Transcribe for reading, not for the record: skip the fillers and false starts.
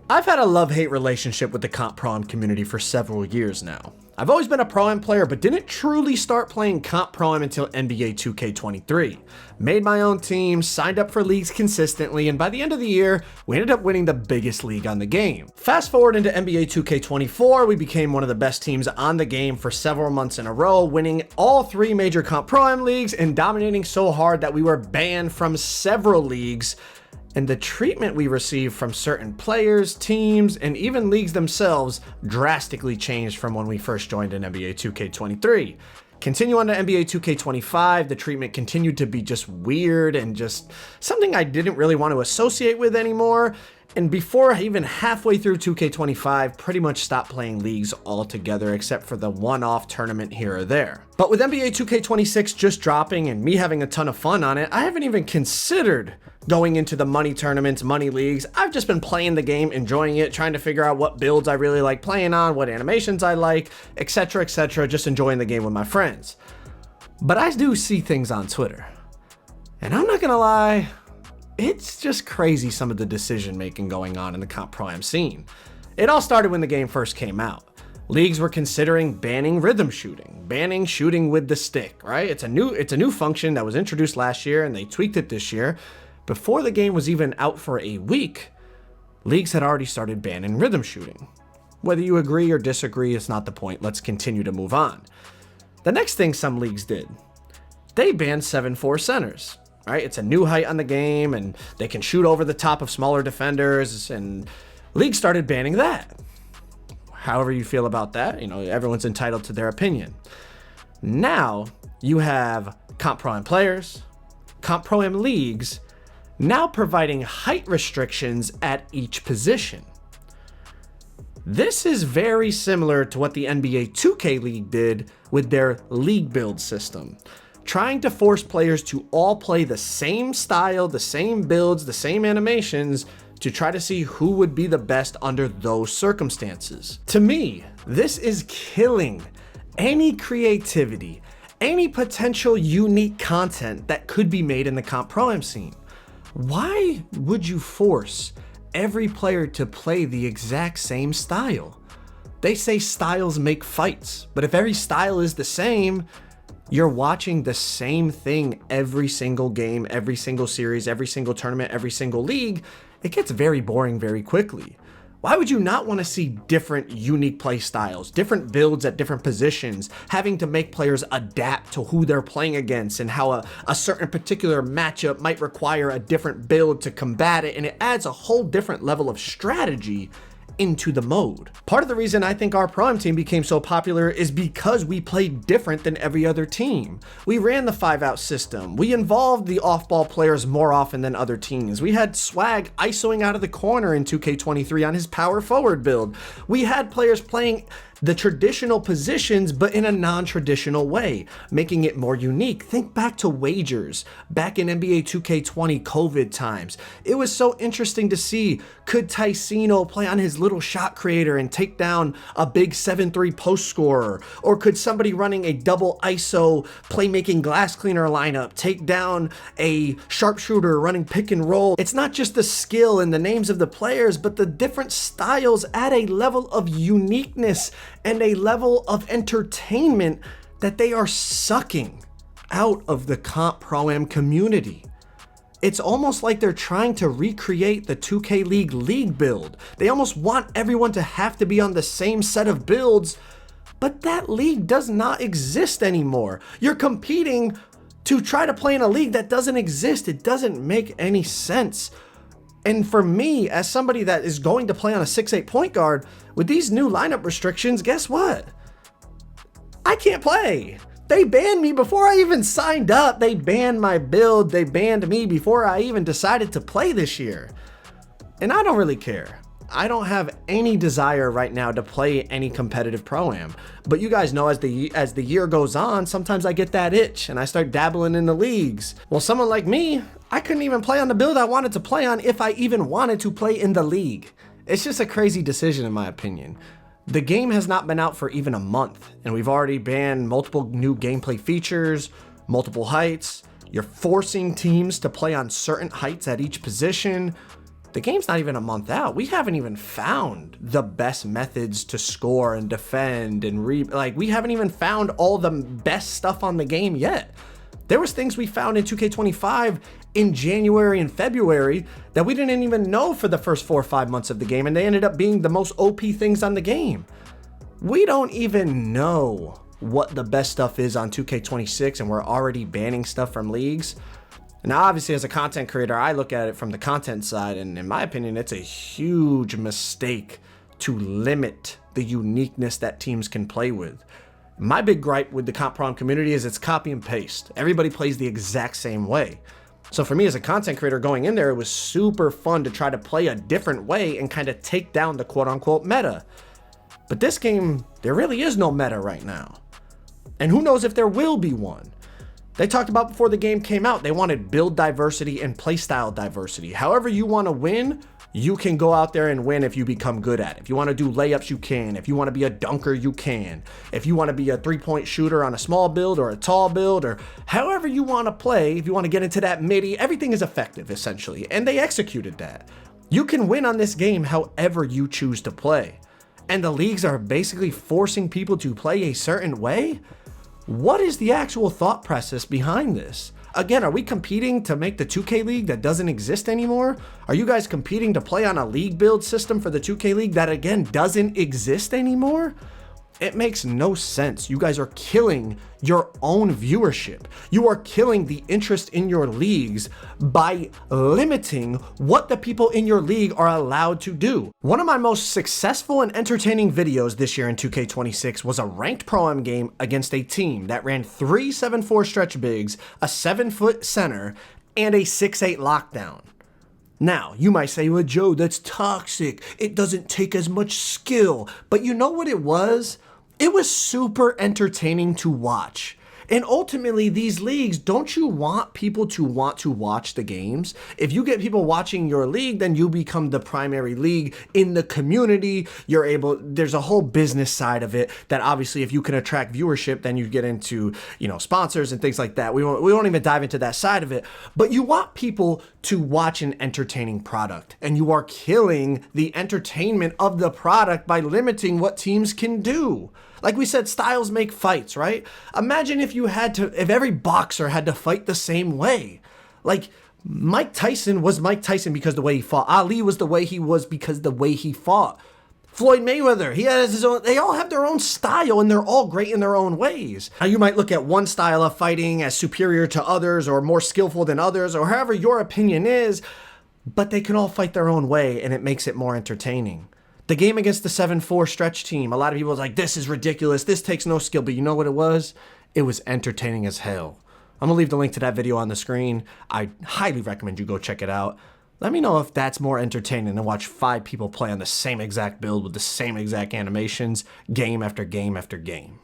I've had a love-hate relationship with the comp proam community for several years now. I've always been a proam player, but didn't truly start playing comp proam until NBA 2K23. Made my own team, signed up for leagues consistently, and by the end of the year, we ended up winning the biggest league on the game. Fast forward into NBA 2K24, we became one of the best teams on the game for several months in a row, winning all 3 major comp proam leagues and dominating so hard that we were banned from several leagues. And the treatment we received from certain players, teams, and even leagues themselves drastically changed from when we first joined in NBA 2K23. Continue on to NBA 2K25, the treatment continued to be just weird and just something I didn't really want to associate with anymore. And before even halfway through 2K25, pretty much stopped playing leagues altogether except for the one-off tournament here or there. But with NBA 2K26 just dropping and me having a ton of fun on it, I haven't even considered going into the money tournaments, money leagues. I've just been playing the game, enjoying it, trying to figure out what builds I really like playing on, what animations I like, etc., just enjoying the game with my friends. But I do see things on Twitter, and I'm not gonna lie, it's just crazy some of the decision making going on in the comp proam scene. It all started when the game first came out. Leagues were considering banning rhythm shooting, banning shooting with the stick, right? It's a new function that was introduced last year and they tweaked it this year. Before the game was even out for a week, leagues had already started banning rhythm shooting. Whether you agree or disagree is not the point. Let's continue to move on. The next thing some leagues did, they banned 7'4" centers. Right? It's a new height on the game and they can shoot over the top of smaller defenders, and leagues started banning that. However you feel about that, everyone's entitled to their opinion. Now you have comp proam players, comp proam leagues now providing height restrictions at each position. This is very similar to what the NBA 2K League did with their league build system, trying to force players to all play the same style, the same builds, the same animations to try to see who would be the best under those circumstances. To me, this is killing any creativity, any potential unique content that could be made in the comp proam scene. Why would you force every player to play the exact same style? They say styles make fights, but if every style is the same, you're watching the same thing every single game, every single series, every single tournament, every single league. It gets very boring very quickly. Why would you not want to see different unique play styles, different builds at different positions, having to make players adapt to who they're playing against and how a certain particular matchup might require a different build to combat it, and it adds a whole different level of strategy into the mode. Part of the reason I think our proam team became so popular is because we played different than every other team. We ran the 5-out system. We involved the off-ball players more often than other teams. We had Swag ISOing out of the corner in 2K23 on his power forward build. We had players playing the traditional positions, but in a non-traditional way, making it more unique. Think back to wagers, back in NBA 2K20 COVID times. It was so interesting to see, could Ticino play on his little shot creator and take down a big 7-3 post scorer? Or could somebody running a double ISO playmaking glass cleaner lineup take down a sharpshooter running pick and roll? It's not just the skill and the names of the players, but the different styles add a level of uniqueness and a level of entertainment that they are sucking out of the comp proam community. It's almost like they're trying to recreate the 2K League build. They almost want everyone to have to be on the same set of builds, but that league does not exist anymore. You're competing to try to play in a league that doesn't exist. It doesn't make any sense. And for me, as somebody that is going to play on a 6'8" point guard, with these new lineup restrictions, guess what? I can't play. They banned me before I even signed up. They banned my build. They banned me before I even decided to play this year. And I don't really care. I don't have any desire right now to play any competitive pro-am. But you guys know as the year goes on, sometimes I get that itch and I start dabbling in the leagues. Well, someone like me, I couldn't even play on the build I wanted to play on if I even wanted to play in the league. It's just a crazy decision in my opinion. The game has not been out for even a month and we've already banned multiple new gameplay features, multiple heights. You're forcing teams to play on certain heights at each position. The game's not even a month out. We haven't even found the best methods to score and defend and we haven't even found all the best stuff on the game yet. There was things we found in 2K25 in January and February that we didn't even know for the first 4 or 5 months of the game, and they ended up being the most OP things on the game. We don't even know what the best stuff is on 2K26, and we're already banning stuff from leagues. Now, obviously, as a content creator, I look at it from the content side, and in my opinion, it's a huge mistake to limit the uniqueness that teams can play with. My big gripe with the comp proam community is it's copy and paste. Everybody plays the exact same way. So for me as a content creator going in there, it was super fun to try to play a different way and kind of take down the quote unquote meta. But this game, there really is no meta right now. And who knows if there will be one. They talked about before the game came out, they wanted build diversity and playstyle diversity. However you want to win, you can go out there and win if you become good at it. If you want to do layups, you can. If you want to be a dunker, you can. If you want to be a three-point shooter on a small build or a tall build, or however you want to play, if you want to get into that midi, everything is effective essentially. And they executed that. You can win on this game however you choose to play. And the leagues are basically forcing people to play a certain way? What is the actual thought process behind this? Again, are we competing to make the 2K League that doesn't exist anymore? Are you guys competing to play on a league build system for the 2K League that again doesn't exist anymore? It makes no sense. You guys are killing your own viewership. You are killing the interest in your leagues by limiting what the people in your league are allowed to do. One of my most successful and entertaining videos this year in 2K26 was a ranked pro-am game against a team that ran 3 7-4 stretch bigs, a 7-foot center, and a 6-8 lockdown. Now, you might say, well, Joe, that's toxic. It doesn't take as much skill. But you know what it was? It was super entertaining to watch. And ultimately, these leagues, don't you want people to want to watch the games? If you get people watching your league, then you become the primary league in the community. There's a whole business side of it that obviously if you can attract viewership, then you get into, sponsors and things like that. We won't even dive into that side of it. But you want people to watch an entertaining product, and you are killing the entertainment of the product by limiting what teams can do. Like we said, styles make fights, right? Imagine if every boxer had to fight the same way. Like Mike Tyson was Mike Tyson because the way he fought. Ali was the way he was because the way he fought. Floyd Mayweather, he has his own, they all have their own style and they're all great in their own ways. Now you might look at one style of fighting as superior to others or more skillful than others or however your opinion is, but they can all fight their own way and it makes it more entertaining. The game against the 7-4 stretch team, a lot of people was like, this is ridiculous, this takes no skill, but you know what it was? It was entertaining as hell. I'm gonna leave the link to that video on the screen. I highly recommend you go check it out. Let me know if that's more entertaining than watch 5 people play on the same exact build with the same exact animations, game after game after game.